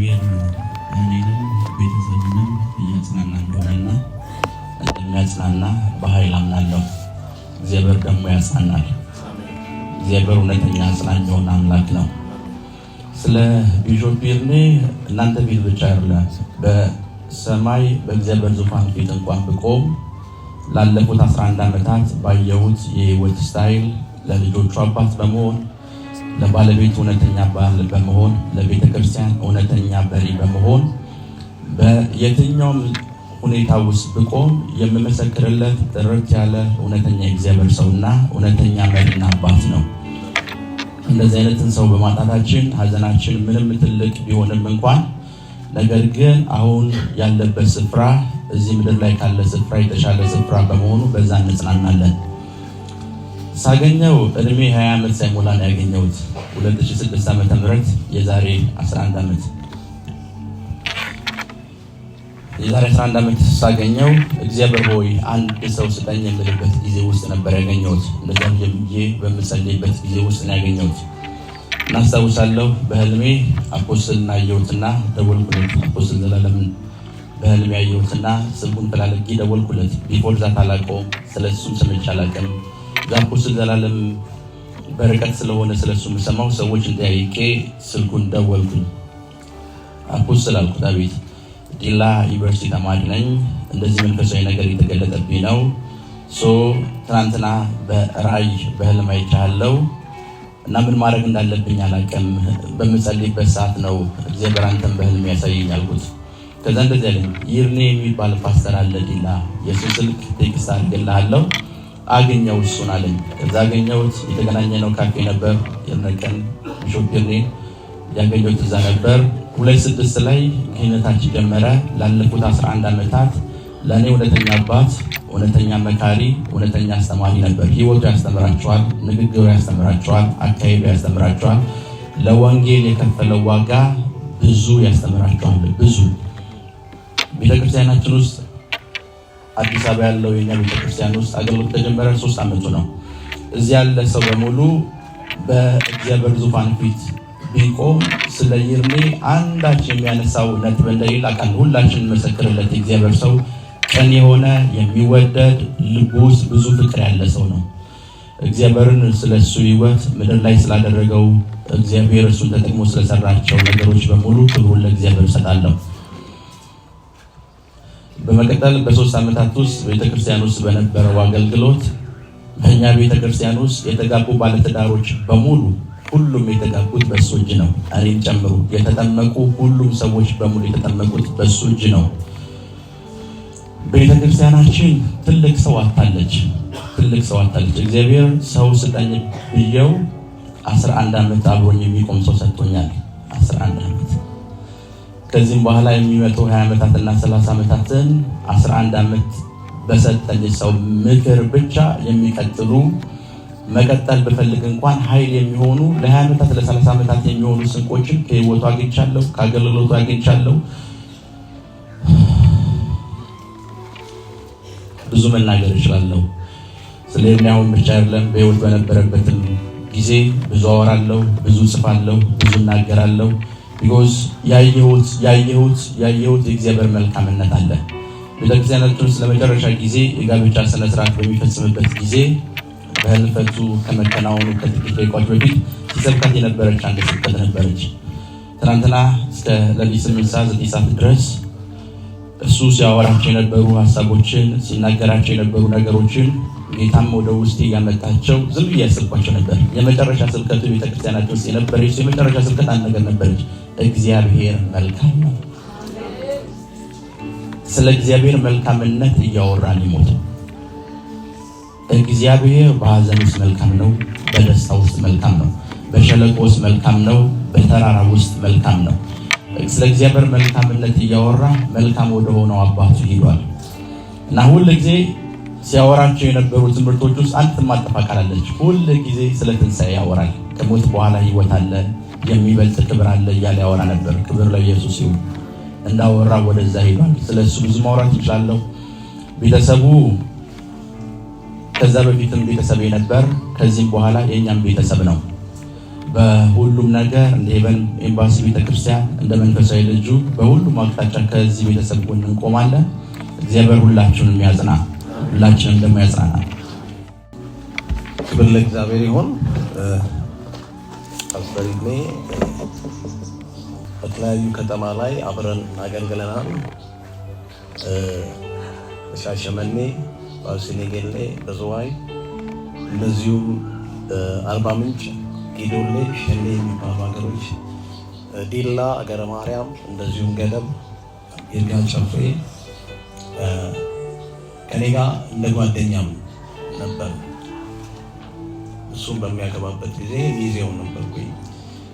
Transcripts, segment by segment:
እግዚአብሔር እኔንም ቤተሰብንም እያጽናና እንደሆነና እንደሚያጽናና በኃይል አምናለሁ። እግዚአብሔር ደግሞ ያጽናናል። እግዚአብሔር እውነተኛ አጽናኝ የሆነ አምላክ ነው። ስለ ቢሾፕ ይርኔ እናንተ ፊት ብቻ አይደለም፣ በሰማይ በእግዚአብሔር ዙፋን ፊት እንኳን ብቆም ላለፉት 11 ዓመታት ባየሁት የህይወት ስታይል ለልጆቹ አባት በመሆን ለባለቤቱ እውነተኛ ባል በመሆን ለቤተ ክርስቲያን እውነተኛ በሪ በመሆን በየትኛውም ሁኔታ ውስጥ ብቆም የምመሰክርለት ጥርት ያለ እውነተኛ እግዚአብሔር ሰውና እውነተኛ መሪና አባት ነው። እንደዚህ አይነትን ሰው በማጣታችን ሀዘናችን ምንም ትልቅ ቢሆንም እንኳን ነገር ግን አሁን ያለበት ስፍራ እዚህ ምድር ላይ ካለ ስፍራ የተሻለ ስፍራ በመሆኑ በዛ እንጽናናለን። ሳገኘው እድሜ 20 ዓመት ሳይሞላ ነው ያገኘሁት። 2006 ዓመተ ምህረት የዛሬ 11 ዓመት ዓመት ሳገኘው እግዚአብሔር ሆይ አንድ ሰው ስጠኝ የምልበት ጊዜ ውስጥ ነበር ያገኘሁት። እንደዛም ጀምዬ በምጸልይበት ጊዜ ውስጥ ነው ያገኘሁት። እናስታውሳለሁ በህልሜ አፖስትልና አየሁትና ደወልኩለት። አፖስትል ዘላለምን በህልሜ አየሁትና ስልኩን ፈላልጌ ደወልኩለት። ቢፎር ዛት አላውቀውም፣ ስለሱም ሰምቼ አላውቅም። አፖስትል ዘላለም በርቀት ስለሆነ ስለሱ የምሰማው ሰዎች እንጠያይቄ ስልኩን ደወልኩኝ። አፖስትል አልኩት። አቤት። ዲላ ዩኒቨርሲቲ ተማሪ ነኝ። እንደዚህ መንፈሳዊ ነገር የተገለጠብኝ ነው። ትናንትና በራእይ በህልም አይቻለሁ እና ምን ማድረግ እንዳለብኝ አላውቅም። በምጸልይበት ሰዓት ነው እግዚአብሔር አንተን በህልም ያሳየኝ አልኩት። ከዛ እንደዚህ አለኝ፣ ይርኔ የሚባል ፓስተር አለ ዲላ፣ የሱ ስልክ ቴክስት አድርጌልሃለሁ አገኘው እሱን አለኝ። ከዛ አገኘሁት። የተገናኘነው ካፌ ነበር። የነቀን ቢሾፕ ይርኔ ያገኘሁት እዛ ነበር። 26 ላይ ክህነታችን ጀመረ። ላለፉት 11 ዓመታት ለእኔ እውነተኛ አባት፣ እውነተኛ መካሪ፣ እውነተኛ አስተማሪ ነበር። ህይወቱ ያስተምራቸዋል፣ ንግግሩ ያስተምራቸዋል፣ አካሄዱ ያስተምራቸዋል። ለወንጌል የከፈለው ዋጋ ብዙ ያስተምራቸዋል። ብዙ ቤተክርስቲያናችን ውስጥ አዲስ አበባ ያለው የኛ ቤተክርስቲያን ውስጥ አገልግሎት ተጀመረ 3 ዓመቱ ነው። እዚህ ያለ ሰው በሙሉ በእግዚአብሔር ዙፋን ፊት ቢቆም ስለ ይርኔ አንዳች የሚያነሳው ነጥብ እንደሌለ ቃል ሁላችን መሰክርለት። የእግዚአብሔር ሰው ቀን የሆነ የሚወደድ ልቡ ውስጥ ብዙ ፍቅር ያለ ሰው ነው። እግዚአብሔርን ስለሱ ህይወት ምድር ላይ ስላደረገው እግዚአብሔር እሱን ተጠቅሞ ስለሰራቸው ነገሮች በሙሉ ክብሩን ለእግዚአብሔር እሰጣለሁ። በመቀጠል በ3 ዓመታት ውስጥ ቤተክርስቲያን ውስጥ በነበረው አገልግሎት በእኛ ቤተክርስቲያን ውስጥ የተጋቡ ባለትዳሮች በሙሉ ሁሉም የተጋቡት በሱ እጅ ነው። እኔን ጨምሮ የተጠመቁ ሁሉም ሰዎች በሙሉ የተጠመቁት በሱ እጅ ነው። ቤተክርስቲያናችን ትልቅ ሰው አጣለች። እግዚአብሔር ሰው ስጠኝ ብየው 11 ዓመት አብሮኝ የሚቆም ሰው ሰጥቶኛል። 11 ዓመት ከዚህም በኋላ የሚመጡ 20 ዓመታትና 30 ዓመታትን 11 ዓመት በሰጠኝ ሰው ምክር ብቻ የሚቀጥሉ መቀጠል በፈልግ እንኳን ኃይል የሚሆኑ ለ20 ዓመታት ለ30 ዓመታት የሚሆኑ ስንቆችን ከህይወቱ አግኝቻለሁ፣ ከአገልግሎቱ አግኝቻለሁ። ብዙ መናገር እችላለሁ። ስለ ይርኔው ብቻ አይደለም፣ በህይወት በነበረበትም ጊዜ ብዙ አወራለሁ፣ ብዙ ጽፋለሁ፣ ብዙ እናገራለሁ። ቢኮዝ ያየሁት የእግዚአብሔር መልካምነት አለ። ቤተክርስቲያናችን ውስጥ ለመጨረሻ ጊዜ የጋብቻ ስነ ስርዓት በሚፈጽምበት ጊዜ በህልፈቱ ከመከናወኑ ከጥቂት ደቂቃዎች በፊት ሲሰብካት የነበረች አንድ ስብከት ነበረች። ትናንትና እስከ ሌሊት 8 ሰዓት 9 ሰዓት ድረስ እሱ ሲያወራቸው የነበሩ ሀሳቦችን ሲናገራቸው የነበሩ ነገሮችን ጌታም ወደ ውስጥ እያመጣቸው ዝም ብዬ ያስብኳቸው ነበር። የመጨረሻ ስብከቱ ቤተክርስቲያናችን ውስጥ የነበረች የመጨረሻ ስብከት አንድ ነገር ነበረች፣ እግዚአብሔር መልካም ነው። ስለ እግዚአብሔር መልካምነት እያወራን ይሞት። እግዚአብሔር በሐዘን ውስጥ መልካም ነው፣ በደስታ ውስጥ መልካም ነው፣ በሸለቆ ውስጥ መልካም ነው፣ በተራራ ውስጥ መልካም ነው። ስለ እግዚአብሔር መልካምነት እያወራ መልካም ወደ ሆነው አባቱ ሄዷል እና ሁል ጊዜ ሲያወራቸው የነበሩ ትምህርቶች ውስጥ አንድ ማጠፋ ቃል አለች። ሁል ጊዜ ስለ ትንሣኤ ያወራል። ከሞት በኋላ ህይወት አለ፣ የሚበልጥ ክብር አለ እያለ ያወራ ነበር። ክብር ለኢየሱስ ይሁን። እንዳወራ ወደዛ ሄዷል። ስለሱ ብዙ ማውራት ይችላለሁ። ቤተሰቡ ከዛ በፊትም ቤተሰብ ነበር፣ ከዚህም በኋላ የኛም ቤተሰብ ነው። በሁሉም ነገር እንደ ሄቨን ኤምባሲ ቤተክርስቲያን እንደ መንፈሳዊ ልጁ በሁሉም አቅጣጫ ከዚህ ቤተሰብ ጎን እንቆማለን። እግዚአብሔር ሁላችሁንም ያጽና፣ ሁላችንም ደግሞ ያጽናና። ክብር ለእግዚአብሔር ይሁን። ፓስተር ይድኔ በተለያዩ ከተማ ላይ አብረን አገልግለናል። በሻሸመኔ፣ በሲኔጌሌ፣ በዝዋይ እንደዚሁም አርባ ምንጭ፣ ጊዶሌ፣ ሸኔ የሚባሉ ሀገሮች፣ ዲላ፣ አገረ ማርያም እንደዚሁም ገደብ፣ ይርጋ ጨፌ ከኔ ጋር እንደ ጓደኛም ነበር። እሱም በሚያገባበት ጊዜ ሚዜው ነበርኩኝ።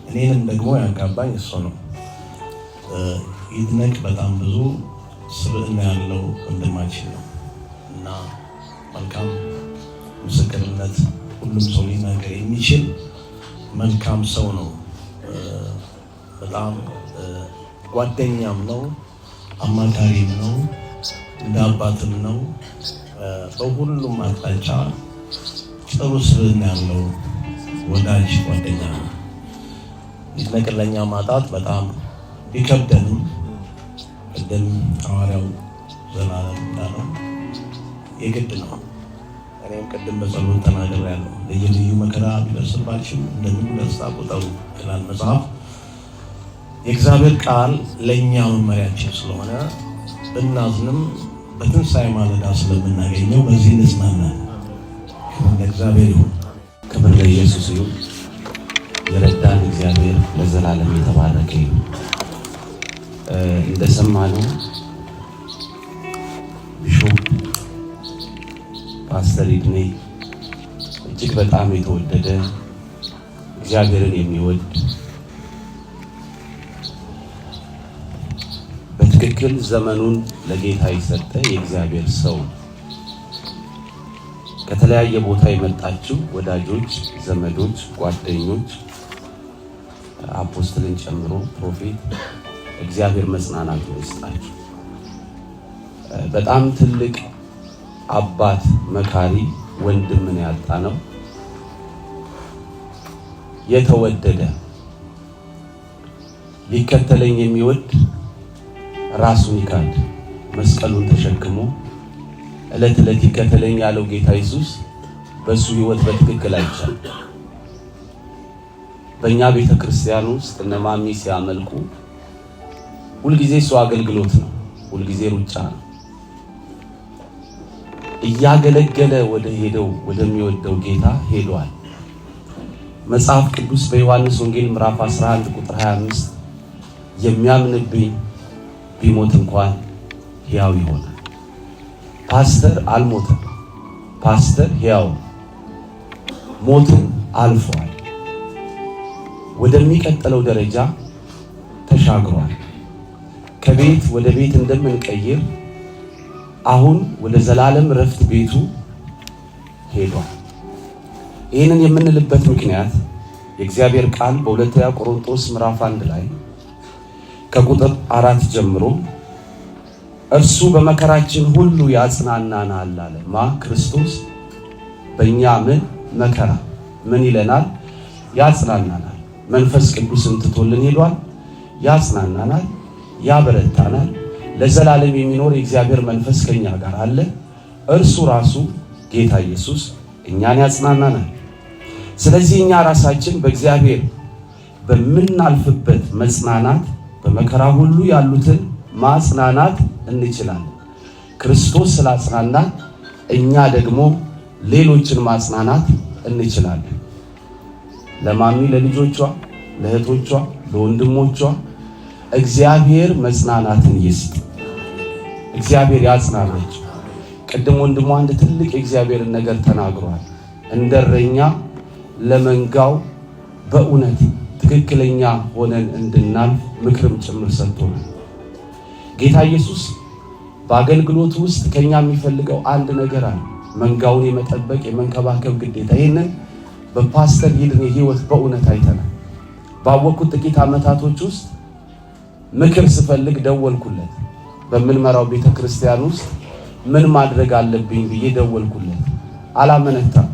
እኔንም ደግሞ ያጋባኝ እሱ ነው። ይድነቅ በጣም ብዙ ስብዕና ያለው ወንድማችን ነው እና መልካም ምስክርነት ሁሉም ሰው ሊናገር የሚችል መልካም ሰው ነው። በጣም ጓደኛም ነው፣ አማካሪም ነው፣ እንደ አባትም ነው። በሁሉም አቅጣጫ ጥሩ ስብዕና ያለው ወዳጅ ጓደኛ ነው። ይድነቅን ለእኛ ማጣት በጣም ቢከብደንም ቅድም ሐዋርያው ዘላለም እንዳለው የግድ ነው። እኔም ቅድም በጸሎት ተናግሬያለሁ። ልዩ መከራ ቢደርስባችሁ እንደምን ደስታ ቁጠሩ ይላል መጽሐፍ። የእግዚአብሔር ቃል ለእኛ መመሪያችን ስለሆነ ብናዝንም በትንሣኤ ማለዳ ስለምናገኘው በዚህ እንጽናናለን። ክብር ለእግዚአብሔር ይሁን። ክብር ለኢየሱስ ይሁን። የረዳን እግዚአብሔር ለዘላለም የተባረከ ይሁን። እንደሰማነው ቢሾፕ ፓስተር ይድኔ እጅግ በጣም የተወደደ እግዚአብሔርን የሚወድ በትክክል ዘመኑን ለጌታ የሰጠ የእግዚአብሔር ሰው። ከተለያየ ቦታ የመጣችሁ ወዳጆች፣ ዘመዶች፣ ጓደኞች አፖስትልን ጨምሮ ፕሮፌት እግዚአብሔር መጽናናቱን ይስጣችሁ። በጣም ትልቅ አባት፣ መካሪ፣ ወንድምን ያጣ ነው። የተወደደ ሊከተለኝ የሚወድ ራሱን ይካድ መስቀሉን ተሸክሞ ዕለት ዕለት ይከተለኝ ያለው ጌታ ኢየሱስ በሱ ሕይወት በትክክል አይቻል። በእኛ ቤተክርስቲያን ውስጥ እነ ማሚ ሲያመልኩ ሁልጊዜ እሱ አገልግሎት ነው፣ ሁልጊዜ ሩጫ ነው። እያገለገለ ወደሚወደው ጌታ ሄዷል። መጽሐፍ ቅዱስ በዮሐንስ ወንጌል ምዕራፍ 11 ቁጥር 25 የሚያምንብኝ ቢሞት እንኳን ሕያው ይሆናል። ፓስተር አልሞተም። ፓስተር ሕያው ሞትን አልፏል። ወደሚቀጥለው ደረጃ ተሻግሯል። ከቤት ወደ ቤት እንደምንቀይር አሁን ወደ ዘላለም ረፍት ቤቱ ሄዷል። ይህንን የምንልበት ምክንያት የእግዚአብሔር ቃል በሁለተኛ ቆሮንቶስ ምዕራፍ 1 ላይ ከቁጥር 4 ጀምሮ እርሱ በመከራችን ሁሉ ያጽናናናል አለ። ክርስቶስ በእኛ ምን መከራ ምን ይለናል? ያጽናናናል። መንፈስ ቅዱስን ትቶልን ሄዷል። ያጽናናናል፣ ያበረታናል። ለዘላለም የሚኖር የእግዚአብሔር መንፈስ ከኛ ጋር አለ። እርሱ ራሱ ጌታ ኢየሱስ እኛን ያጽናናናል። ስለዚህ እኛ ራሳችን በእግዚአብሔር በምናልፍበት መጽናናት በመከራ ሁሉ ያሉትን ማጽናናት እንችላለን። ክርስቶስ ስላጽናናን እኛ ደግሞ ሌሎችን ማጽናናት እንችላለን። ለማሚ፣ ለልጆቿ፣ ለእህቶቿ፣ ለወንድሞቿ እግዚአብሔር መጽናናትን ይስጥ። እግዚአብሔር ያጽናናቸው። ቅድም ወንድሟ አንድ ትልቅ የእግዚአብሔርን ነገር ተናግሯል። እንደረኛ ለመንጋው በእውነት ትክክለኛ ሆነን እንድናልፍ ምክርም ጭምር ሰጥቶናል። ጌታ ኢየሱስ በአገልግሎት ውስጥ ከኛ የሚፈልገው አንድ ነገር አለ፣ መንጋውን የመጠበቅ የመንከባከብ ግዴታ። ይህንን በፓስተር ይድኔ ሕይወት በእውነት አይተናል። ባወቅኩት ጥቂት ዓመታቶች ውስጥ ምክር ስፈልግ ደወልኩለት። በምንመራው ቤተክርስቲያን ውስጥ ምን ማድረግ አለብኝ ብዬ ደወልኩለት። አላመነታም።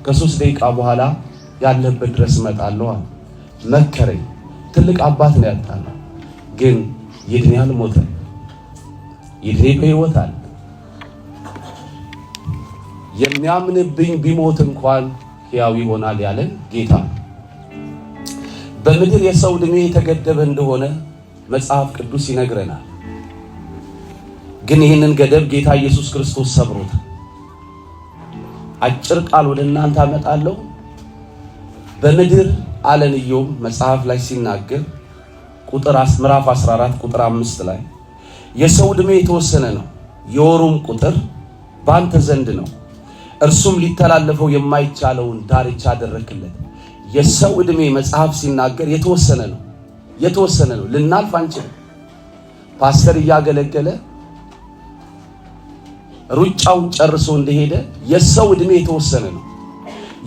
ከ3 ደቂቃ በኋላ ያለበት ድረስ እመጣለሁ። መከረኝ። ትልቅ አባት ነው ያጣነው፣ ግን ይድኔ አልሞተም። ይድኔ በሕይወት አለ። የሚያምንብኝ ቢሞት እንኳን ሕያው ይሆናል ያለን ጌታ። በምድር የሰው ዕድሜ የተገደበ እንደሆነ መጽሐፍ ቅዱስ ይነግረናል። ግን ይህንን ገደብ ጌታ ኢየሱስ ክርስቶስ ሰብሮታል። አጭር ቃል ወደ እናንተ አመጣለሁ። በምድር አለን ኢዮብ መጽሐፍ ላይ ሲናገር ምዕራፍ 14 ቁጥር 5 ላይ የሰው ዕድሜ የተወሰነ ነው፣ የወሩም ቁጥር በአንተ ዘንድ ነው፣ እርሱም ሊተላለፈው የማይቻለውን ዳርቻ አደረክለት። የሰው ዕድሜ መጽሐፍ ሲናገር የተወሰነ ነው፣ ልናልፍ አንችልም። ፓስተር እያገለገለ ሩጫውን ጨርሶ እንደሄደ የሰው ዕድሜ የተወሰነ ነው።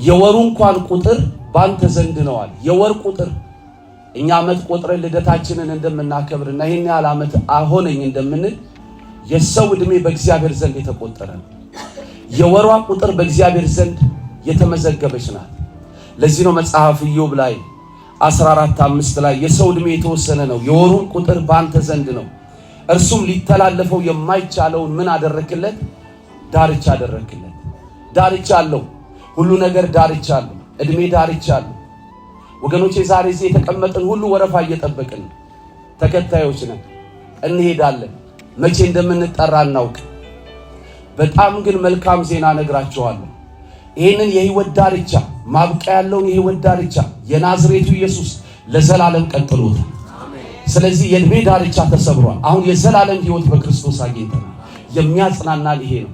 የወሩ እንኳን ቁጥር ባንተ ዘንድ ነዋል። የወር ቁጥር እኛ ዓመት ቆጥረን ልደታችንን እንደምናከብርና ይሄን ያህል ዓመት አሆነኝ እንደምንል የሰው ዕድሜ በእግዚአብሔር ዘንድ የተቆጠረ ነው። የወሯ ቁጥር በእግዚአብሔር ዘንድ የተመዘገበች ናት። ለዚህ ነው መጽሐፍ ኢዮብ ላይ 14:5 ላይ የሰው ዕድሜ የተወሰነ ነው፣ የወሩን ቁጥር ባንተ ዘንድ ነው፣ እርሱም ሊተላለፈው የማይቻለውን ምን አደረክለት? ዳርቻ አደረክለት። ዳርቻ አለው። ሁሉ ነገር ዳርቻ አለው። ዕድሜ ዳርቻ አለው። ወገኖቼ ዛሬ እዚህ የተቀመጥን ሁሉ ወረፋ እየጠበቅን ተከታዮች ነን። እንሄዳለን። መቼ እንደምንጠራ እናውቅ። በጣም ግን መልካም ዜና ነግራችኋለሁ። ይህንን የህይወት ዳርቻ ማብቂያ ያለውን የህይወት ዳርቻ የናዝሬቱ ኢየሱስ ለዘላለም ቀጥሎታል። ስለዚህ የዕድሜ ዳርቻ ተሰብሯል። አሁን የዘላለም ህይወት በክርስቶስ አግኝተናል። የሚያጽናናን ይሄ ነው።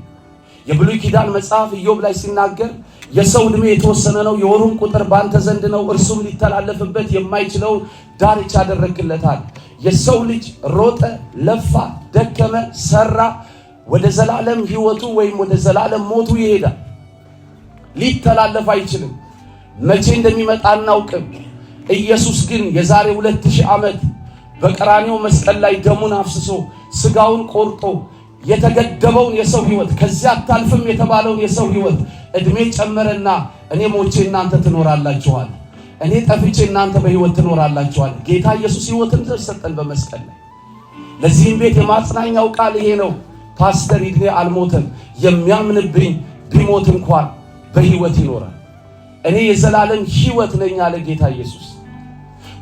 የብሉይ ኪዳን መጽሐፍ ኢዮብ ላይ ሲናገር የሰው ዕድሜ የተወሰነ ነው፣ የወሩም ቁጥር ባንተ ዘንድ ነው፣ እርሱም ሊተላለፍበት የማይችለው ዳርቻ አደረክለታል። የሰው ልጅ ሮጠ፣ ለፋ፣ ደከመ፣ ሰራ፣ ወደ ዘላለም ህይወቱ ወይም ወደ ዘላለም ሞቱ ይሄዳል። ሊተላለፍ አይችልም። መቼ እንደሚመጣ አናውቅም። ኢየሱስ ግን የዛሬ 2000 ዓመት በቀራንዮ መስቀል ላይ ደሙን አፍስሶ ስጋውን ቆርጦ የተገደበውን የሰው ህይወት ከዚያ አታልፍም የተባለውን የሰው ህይወት ዕድሜ ጨመረና እኔ ሞቼ እናንተ ትኖራላችኋል፣ እኔ ጠፍቼ እናንተ በህይወት ትኖራላችኋል። ጌታ ኢየሱስ ህይወትን ሰጠን በመስቀል ላይ። ለዚህም ቤት የማጽናኛው ቃል ይሄ ነው። ፓስተር ይድኔ አልሞተም፣ የሚያምንብኝ ቢሞት እንኳን በህይወት ይኖራል። እኔ የዘላለም ህይወት ነኝ አለ ጌታ ኢየሱስ።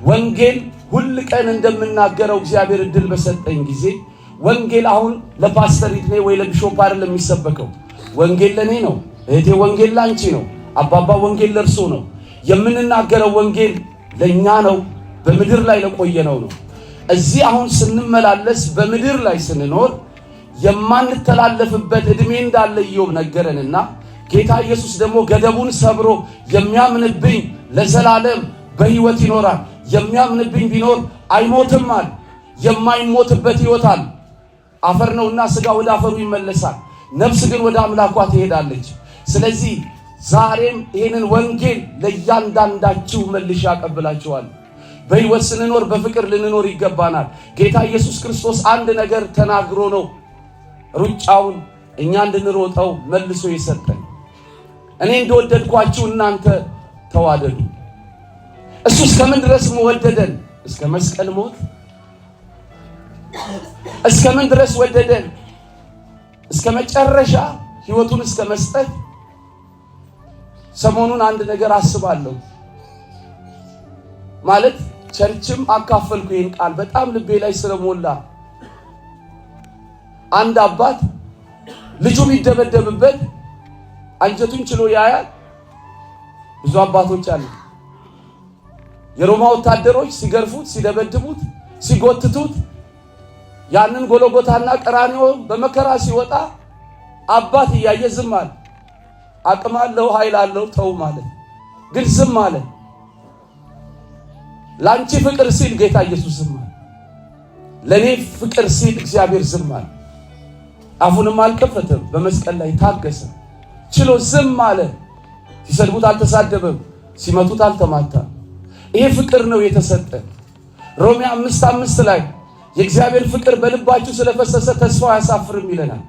ወንጌል ሁል ቀን እንደምናገረው እግዚአብሔር እድል በሰጠኝ ጊዜ ወንጌል አሁን ለፓስተር ይድኔ ወይ ለቢሾፕ አይደለም የሚሰበከው። ወንጌል ለኔ ነው። እህቴ ወንጌል ላንቺ ነው። አባባ ወንጌል ለርሶ ነው። የምንናገረው ወንጌል ለኛ ነው። በምድር ላይ ለቆየነው ነው። እዚህ አሁን ስንመላለስ በምድር ላይ ስንኖር የማንተላለፍበት ዕድሜ እንዳለ ኢዮብ ነገረንና ጌታ ኢየሱስ ደግሞ ገደቡን ሰብሮ የሚያምንብኝ ለዘላለም በህይወት ይኖራል፣ የሚያምንብኝ ቢኖር አይሞትም አለ። የማይሞትበት ህይወት አለ። አፈር ነውና ስጋ ወደ አፈሩ ይመለሳል፣ ነፍስ ግን ወደ አምላኳ ትሄዳለች። ስለዚህ ዛሬም ይህንን ወንጌል ለእያንዳንዳችሁ መልሼ አቀብላችኋለሁ። በህይወት ስንኖር በፍቅር ልንኖር ይገባናል። ጌታ ኢየሱስ ክርስቶስ አንድ ነገር ተናግሮ ነው ሩጫውን እኛ እንድንሮጠው መልሶ የሰጠን። እኔ እንደወደድኳችሁ እናንተ ተዋደዱ። እሱ እስከምን ድረስ ወደደን? እስከ መስቀል ሞት። እስከምን ድረስ ወደደን? እስከ መጨረሻ ህይወቱን እስከ መስጠት። ሰሞኑን አንድ ነገር አስባለሁ። ማለት ቸርችም አካፈልኩ ይህን ቃል በጣም ልቤ ላይ ስለሞላ። አንድ አባት ልጁ ቢደበደብበት አንጀቱን ችሎ ያያል። ብዙ አባቶች አሉ። የሮማ ወታደሮች ሲገርፉት፣ ሲደበድቡት፣ ሲጎትቱት ያንን ጎልጎታና ቀራንዮ በመከራ ሲወጣ አባት እያየ ዝም አለ። አቅም አለው፣ ኃይል አለው፣ ተው ማለት ግን ዝም አለ። ላንቺ ፍቅር ሲል ጌታ ኢየሱስ ዝም አለ። ለኔ ፍቅር ሲል እግዚአብሔር ዝም አለ። አፉንም አልከፈተም። በመስቀል ላይ ታገሰ፣ ችሎ ዝም አለ። ሲሰድቡት አልተሳደበም፣ ሲመቱት አልተማታም። ይሄ ፍቅር ነው የተሰጠ። ሮሜ 5:5 ላይ የእግዚአብሔር ፍቅር በልባችሁ ስለፈሰሰ ተስፋው አያሳፍርም ይለናል።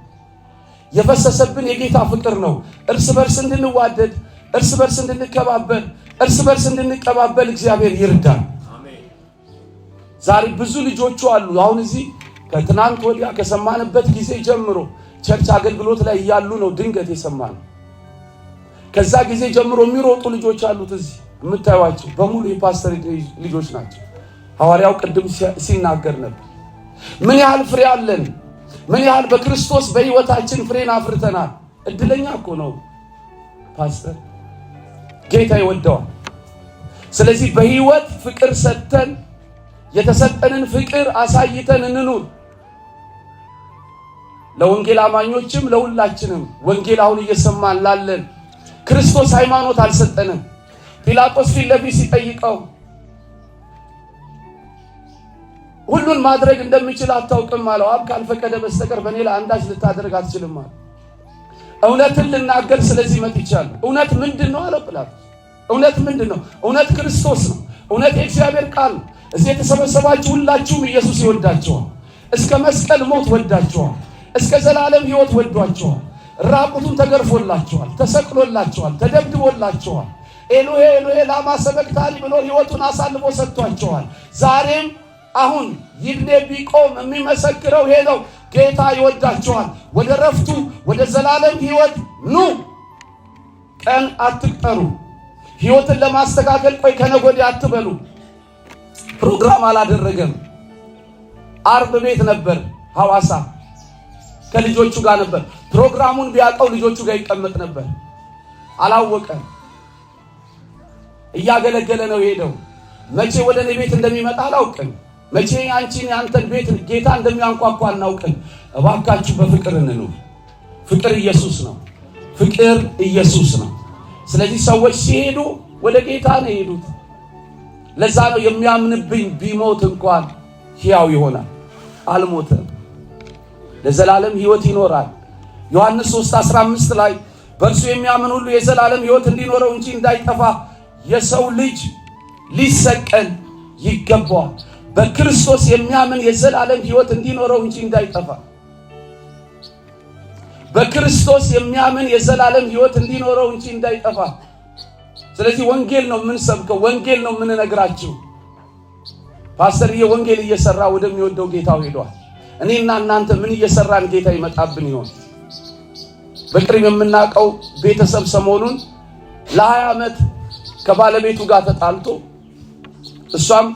የፈሰሰብን የጌታ ፍቅር ነው። እርስ በርስ እንድንዋደድ፣ እርስ በርስ እንድንከባበር፣ እርስ በርስ እንድንቀባበል እግዚአብሔር ይርዳል። ዛሬ ብዙ ልጆቹ አሉ። አሁን እዚህ ከትናንት ወዲያ ከሰማንበት ጊዜ ጀምሮ ቸርች አገልግሎት ላይ ያሉ ነው ድንገት የሰማነው። ከዛ ጊዜ ጀምሮ የሚሮጡ ልጆች አሉት እዚህ የምታዩዋቸው በሙሉ የፓስተር ልጆች ናቸው። ሐዋርያው ቅድም ሲናገር ነበር። ምን ያህል ፍሬ አለን? ምን ያህል በክርስቶስ በሕይወታችን ፍሬን አፍርተናል? እድለኛ እኮ ነው ፓስተር። ጌታ ይወደዋል። ስለዚህ በሕይወት ፍቅር ሰጥተን የተሰጠንን ፍቅር አሳይተን እንኑር። ለወንጌል አማኞችም ለሁላችንም ወንጌል አሁን እየሰማን ላለን ክርስቶስ ሃይማኖት አልሰጠንም። ጲላጦስ ፊት ለፊት ሲጠይቀው ሁሉን ማድረግ እንደሚችል አታውቅም አለው። አብ ካልፈቀደ በስተቀር በእኔ ላይ አንዳች ልታደርግ አትችልም አለ። እውነትን ልናገር ስለዚህ መጥቻለሁ። እውነት ምንድን ነው አለው ጲላጦስ። እውነት ምንድን ነው? እውነት ክርስቶስ ነው። እውነት የእግዚአብሔር ቃል ነው። እዚህ የተሰበሰባችሁ ሁላችሁም ኢየሱስ ይወዳችኋል። እስከ መስቀል ሞት ወዳችኋል። እስከ ዘላለም ሕይወት ወዷችኋል። ራቁቱን ተገርፎላችኋል፣ ተሰቅሎላችኋል፣ ተደብድቦላችኋል። ኤሎሄ ኤሎሄ ላማ ሰበቅታኒ ብሎ ሕይወቱን አሳልፎ ሰጥቷችኋል። ዛሬም አሁን ይድኔ ቢቆም የሚመሰክረው ይሄ ነው። ጌታ ይወዳችኋል። ወደ ረፍቱ ወደ ዘላለም ሕይወት ኑ። ቀን አትቅጠሩ። ሕይወትን ለማስተካከል ቆይ ከነገ ወዲያ አትበሉ። ፕሮግራም አላደረገም። አርብ ቤት ነበር ሐዋሳ ከልጆቹ ጋር ነበር። ፕሮግራሙን ቢያውቀው ልጆቹ ጋር ይቀመጥ ነበር። አላወቀም። እያገለገለ ነው ሄደው። መቼ ወደ እኔ ቤት እንደሚመጣ አላውቅም። መቼ አንቺን ያንተን ቤት ጌታ እንደሚያንኳኳ አናውቅም። እባካችሁ በፍቅር እንኑር። ፍቅር ኢየሱስ ነው። ፍቅር ኢየሱስ ነው። ስለዚህ ሰዎች ሲሄዱ ወደ ጌታ ነው የሄዱት። ለዛ ነው የሚያምንብኝ ቢሞት እንኳን ሕያው ይሆናል። አልሞተም፣ ለዘላለም ሕይወት ይኖራል። ዮሐንስ 3:15 ላይ በእርሱ የሚያምን ሁሉ የዘላለም ሕይወት እንዲኖረው እንጂ እንዳይጠፋ የሰው ልጅ ሊሰቀል ይገባዋል። በክርስቶስ የሚያምን የዘላለም ሕይወት እንዲኖረው እንጂ እንዳይጠፋ። በክርስቶስ የሚያምን የዘላለም ሕይወት እንዲኖረው እንጂ እንዳይጠፋ። ስለዚህ ወንጌል ነው የምንሰብከው፣ ወንጌል ነው የምንነግራችሁ። ፓስተርዬ ወንጌል እየሰራ ወደሚወደው ጌታው ሄዷል። እኔና እናንተ ምን እየሰራን ጌታ ይመጣብን ይሆን? በቅርብ የምናውቀው ቤተሰብ ሰሞኑን ለ20 ዓመት ከባለቤቱ ጋር ተጣልቶ እሷም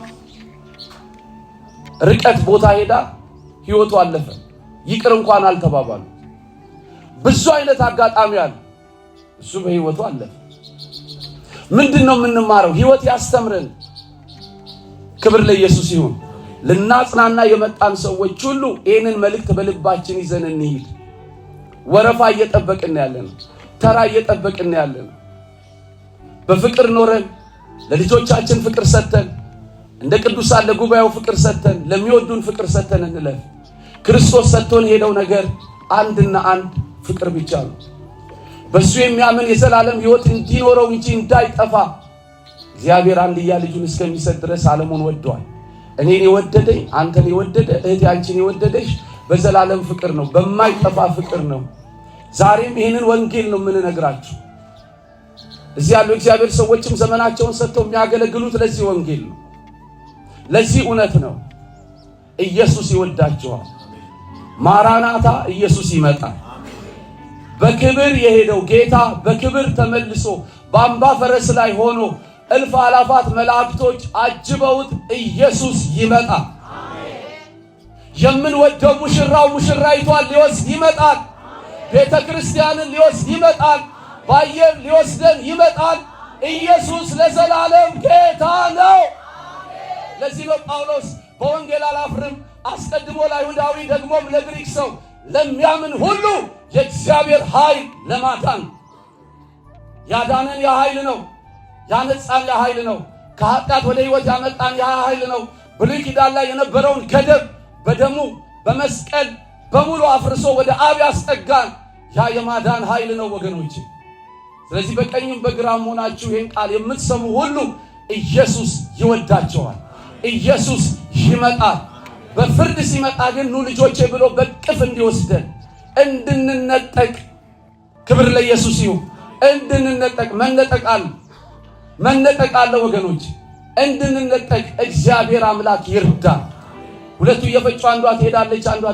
ርቀት ቦታ ሄዳ ሕይወቱ አለፈ። ይቅር እንኳን አልተባባሉ። ብዙ አይነት አጋጣሚ አለ። እሱ በሕይወቱ አለፈ። ምንድነው የምንማረው? ሕይወት ያስተምረን። ክብር ለኢየሱስ ይሁን። ልናጽናና የመጣን ሰዎች ሁሉ ይህንን መልእክት በልባችን ይዘን እንሂድ። ወረፋ እየጠበቅን ያለን፣ ተራ እየጠበቅን ያለን፣ በፍቅር ኖረን ለልጆቻችን ፍቅር ሰጥተን እንደ ቅዱሳን ለጉባኤው ፍቅር ሰጥተን ለሚወዱን ፍቅር ሰጥተን እንለፍ። ክርስቶስ ሰጥቶን ሄደው ነገር አንድና አንድ ፍቅር ብቻ ነው። በሱ የሚያምን የዘላለም ሕይወት እንዲኖረው እንጂ እንዳይጠፋ እግዚአብሔር አንድያ ልጁን እስከሚሰጥ ድረስ ዓለሙን ወዷል። እኔን የወደደኝ አንተን የወደደ እህቴ አንቺን የወደደሽ በዘላለም ፍቅር ነው፣ በማይጠፋ ፍቅር ነው። ዛሬም ይህንን ወንጌል ነው የምንነግራችሁ። እዚህ ያሉ እግዚአብሔር ሰዎችም ዘመናቸውን ሰጥተው የሚያገለግሉት ለዚህ ወንጌል ነው፣ ለዚህ እውነት ነው። ኢየሱስ ይወዳችኋል። ማራናታ፣ ኢየሱስ ይመጣል። በክብር የሄደው ጌታ በክብር ተመልሶ በአምባ ፈረስ ላይ ሆኖ እልፍ አላፋት መላእክቶች አጅበውት ኢየሱስ ይመጣል። የምንወደው ሙሽራው ሙሽራይቷን ሊወስድ ይመጣል። ቤተ ክርስቲያንን ሊወስድ ይመጣል። በአየር ሊወስደን ይመጣል። ኢየሱስ ለዘላለም ጌታ ነው። ለዚህ ነው ጳውሎስ በወንጌል አላፍርም፣ አስቀድሞ ለአይሁዳዊ ደግሞም ለግሪክ ሰው ለሚያምን ሁሉ የእግዚአብሔር ኃይል ለማዳን ያዳነን ያ ኃይል ነው። ያነጻን ያ ኃይል ነው። ከኃጢአት ወደ ሕይወት ያመጣን ያ ኃይል ነው። ብሉይ ኪዳን ላይ የነበረውን ገደብ በደሙ በመስቀል በሙሉ አፍርሶ ወደ አብ ያስጠጋን ያ የማዳን ኃይል ነው ወገኖች። ስለዚህ በቀኝም በግራም ሆናችሁ ይህን ቃል የምትሰሙ ሁሉ ኢየሱስ ይወዳቸዋል። ኢየሱስ ይመጣል። በፍርድ ሲመጣ ግን ኑ ልጆቼ ብሎ በቅፍ እንዲወስደን እንድንነጠቅ፣ ክብር ለኢየሱስ ይሁን። እንድንነጠቅ መነጠቃል። መነጠቅ አለ ወገኖች። እንድንነጠቅ እግዚአብሔር አምላክ ይርዳ። ሁለቱ እየፈጩ አንዷ ትሄዳለች፣ አንዷ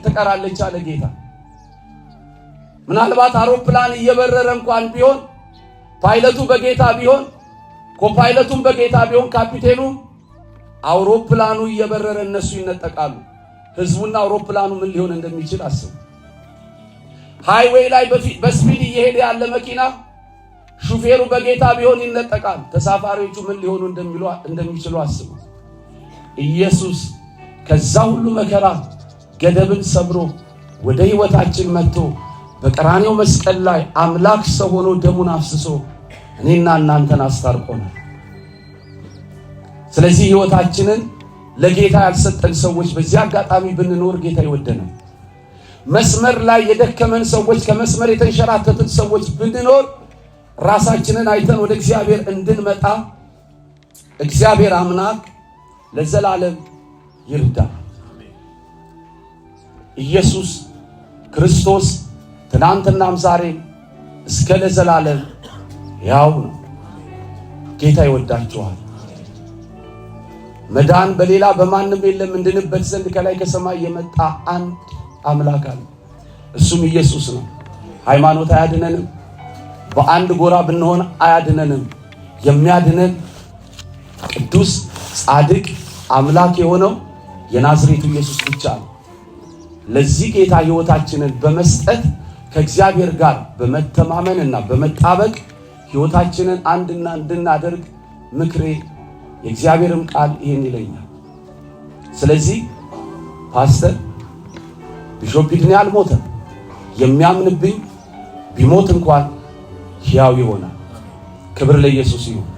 ትቀራለች አለ ጌታ። ምናልባት አውሮፕላን እየበረረ እንኳን ቢሆን ፓይለቱ በጌታ ቢሆን ኮፓይለቱም በጌታ ቢሆን ካፒቴኑ አውሮፕላኑ እየበረረ እነሱ ይነጠቃሉ። ህዝቡና አውሮፕላኑ ምን ሊሆን እንደሚችል አስቡ። ሃይዌይ ላይ በስፒድ እየሄደ ያለ መኪና ሹፌሩ በጌታ ቢሆን ይነጠቃል። ተሳፋሪዎቹ ምን ሊሆኑ እንደሚችሉ አስቡ። ኢየሱስ ከዛ ሁሉ መከራ ገደብን ሰብሮ ወደ ህይወታችን መጥቶ በቀራንዮው መስቀል ላይ አምላክ ሰው ሆኖ ደሙን አፍስሶ እኔና እናንተን አስታርቆናል። ስለዚህ ህይወታችንን ለጌታ ያልሰጠን ሰዎች በዚህ አጋጣሚ ብንኖር ጌታ ይወደናል። መስመር ላይ የደከመን ሰዎች፣ ከመስመር የተንሸራተትን ሰዎች ብንኖር ራሳችንን አይተን ወደ እግዚአብሔር እንድንመጣ እግዚአብሔር አምላክ ለዘላለም ይርዳ። ኢየሱስ ክርስቶስ ትናንትናም ዛሬም እስከ ለዘላለም ያው ነው። ጌታ ይወዳችኋል። መዳን በሌላ በማንም የለም። እንድንበት ዘንድ ከላይ ከሰማይ የመጣ አንድ አምላክ አለ፣ እሱም ኢየሱስ ነው። ሃይማኖት አያድነንም። በአንድ ጎራ ብንሆን አያድነንም። የሚያድነን ቅዱስ ጻድቅ አምላክ የሆነው የናዝሬቱ ኢየሱስ ብቻ ነው። ለዚህ ጌታ ህይወታችንን በመስጠት ከእግዚአብሔር ጋር በመተማመንና በመጣበቅ ህይወታችንን አንድና እንድናደርግ ምክሬ፣ የእግዚአብሔርም ቃል ይሄን ይለኛል። ስለዚህ ፓስተር ቢሾፕ ቢድኔ አልሞተም። የሚያምንብኝ ቢሞት እንኳን ሕያው ይሆናል። ክብር ለኢየሱስ ይሁን።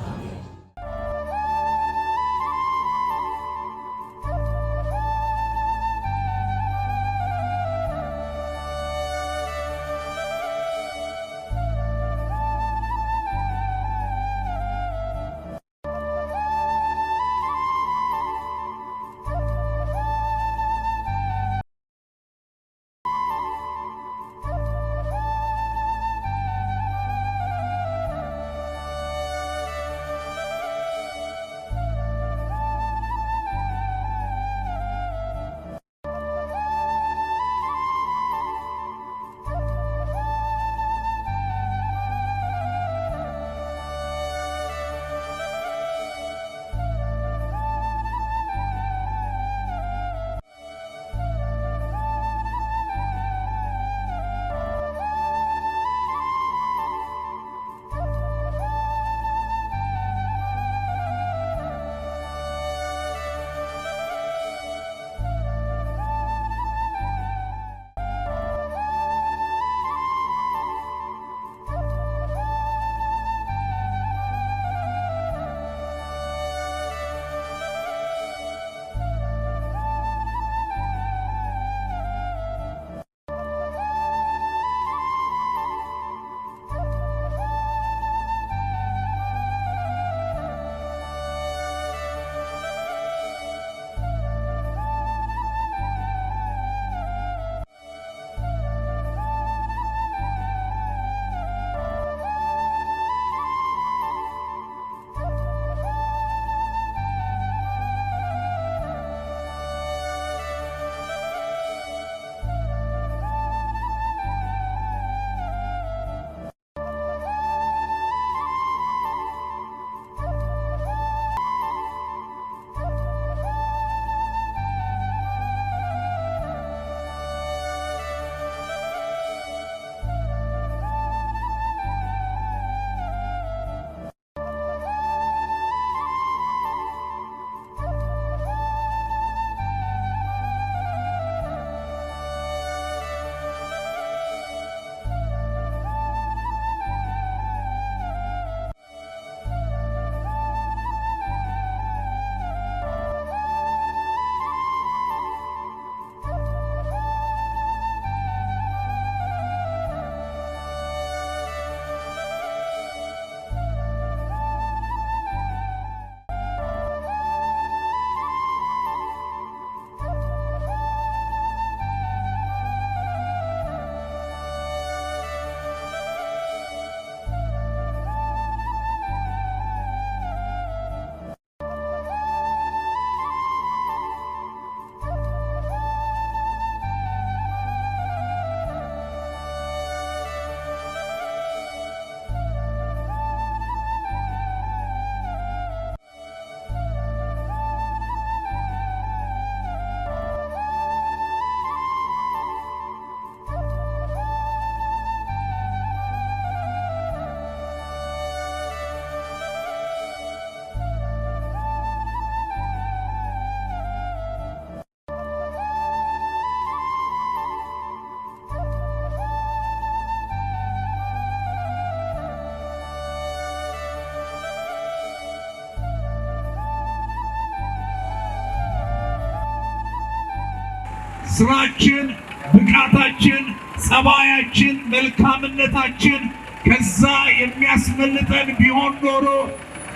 ስራችን፣ ብቃታችን፣ ጸባያችን፣ መልካምነታችን ከዛ የሚያስመልጠን ቢሆን ኖሮ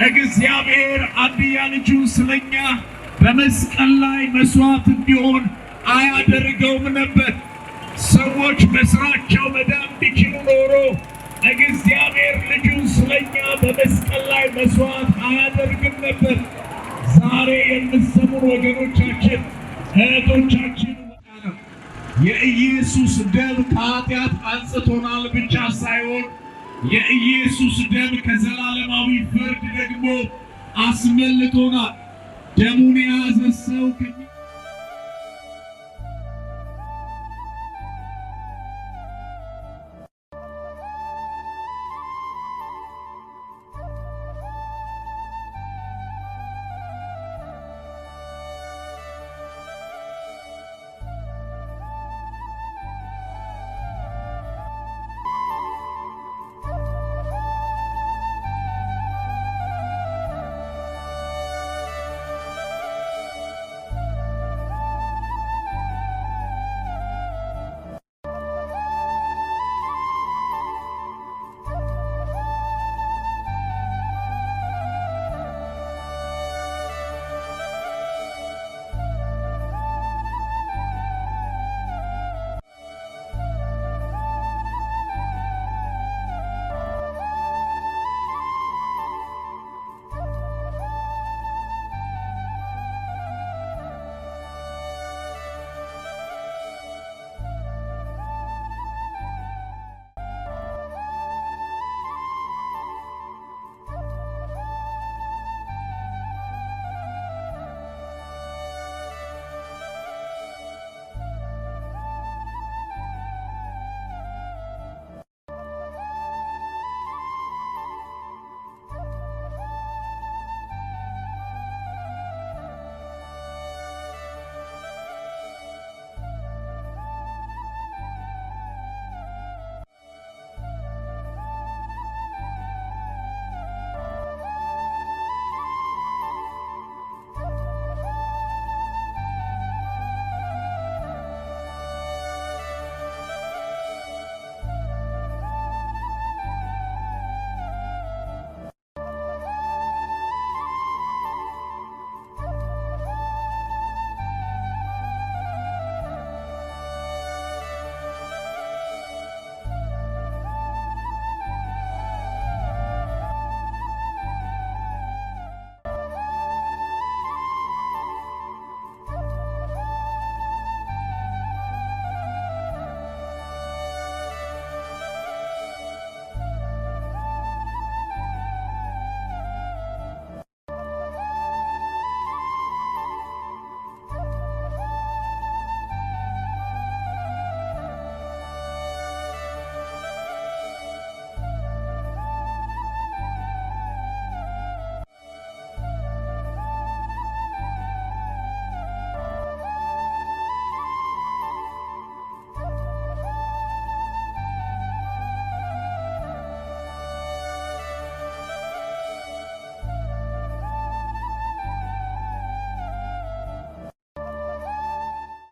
እግዚአብሔር አንድያ ልጁን ስለኛ በመስቀል ላይ መስዋዕት እንዲሆን አያደርገውም ነበር። ሰዎች በስራቸው መዳን ቢችሉ ኖሮ እግዚአብሔር ልጁን ስለኛ በመስቀል ላይ መስዋዕት አያደርግም ነበር። ዛሬ የምትሰሙን ወገኖቻችን፣ እህቶቻችን ነው የኢየሱስ ደም ከኃጢአት አንጽቶናል ብቻ ሳይሆን የኢየሱስ ደም ከዘላለማዊ ፍርድ ደግሞ አስመልጦናል። ደሙን የያዘ ሰው